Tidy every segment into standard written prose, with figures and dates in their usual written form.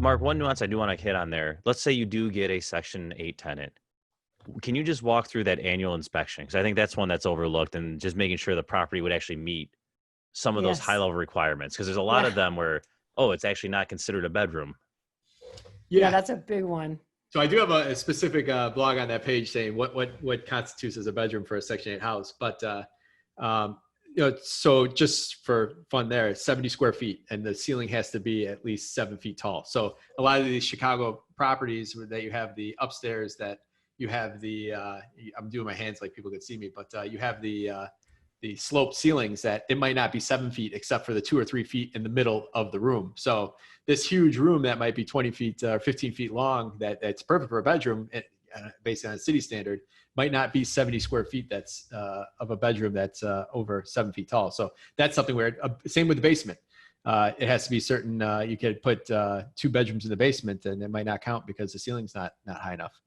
Mark, one nuance I do want to hit on there. Let's say you do get a Section 8 tenant. Can you just walk through that annual inspection? Because I think that's one that's overlooked, and just making sure the property would actually meet some of those Yes. high-level requirements. Because there's a lot of them where, oh, it's actually not considered a bedroom. Yeah, that's a big one. So I do have a specific blog on that page saying what constitutes as a bedroom for a Section 8 house. But so just for fun there, 70 square feet, and the ceiling has to be at least 7 feet tall. So a lot of these Chicago properties that you have the upstairs, that you have the I'm doing my hands like people could see me, but you have the sloped ceilings that it might not be 7 feet except for the 2 or 3 feet in the middle of the room. So this huge room that might be 20 feet or 15 feet long, that's perfect for a bedroom based on a city standard, might not be 70 square feet that's of a bedroom that's over 7 feet tall. So that's something where, same with the basement. It has to be certain, you could put 2 bedrooms in the basement and it might not count because the ceiling's not high enough.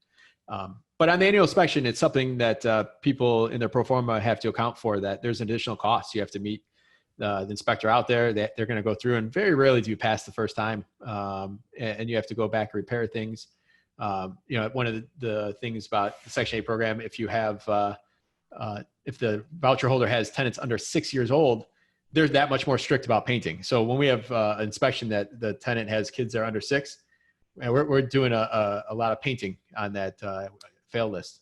But on the annual inspection, it's something that people in their pro forma have to account for, that there's additional costs. You have to meet the inspector out there, that they're going to go through, and very rarely do you pass the first time. And you have to go back and repair things. One of the things about the Section 8 program, if you have, if the voucher holder has tenants under 6 years old, they're that much more strict about painting. So when we have an inspection that the tenant has kids that are under 6, and we're doing a lot of painting on that fail list.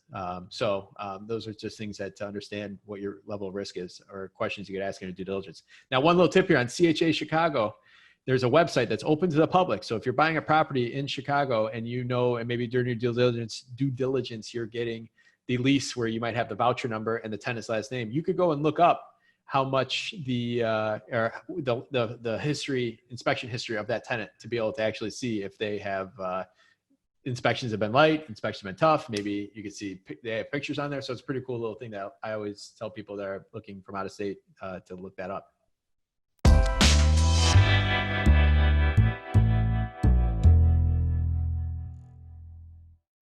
Those are just things that to understand what your level of risk is, or questions you could ask in your due diligence. Now, one little tip here on CHA Chicago, there's a website that's open to the public. So if you're buying a property in Chicago and and maybe during your due diligence, you're getting the lease where you might have the voucher number and the tenant's last name, you could go and look up how much the inspection history of that tenant, to be able to actually see if they have inspections have been light, inspections have been tough. Maybe you could see they have pictures on there. So it's a pretty cool little thing that I always tell people that are looking from out of state to look that up.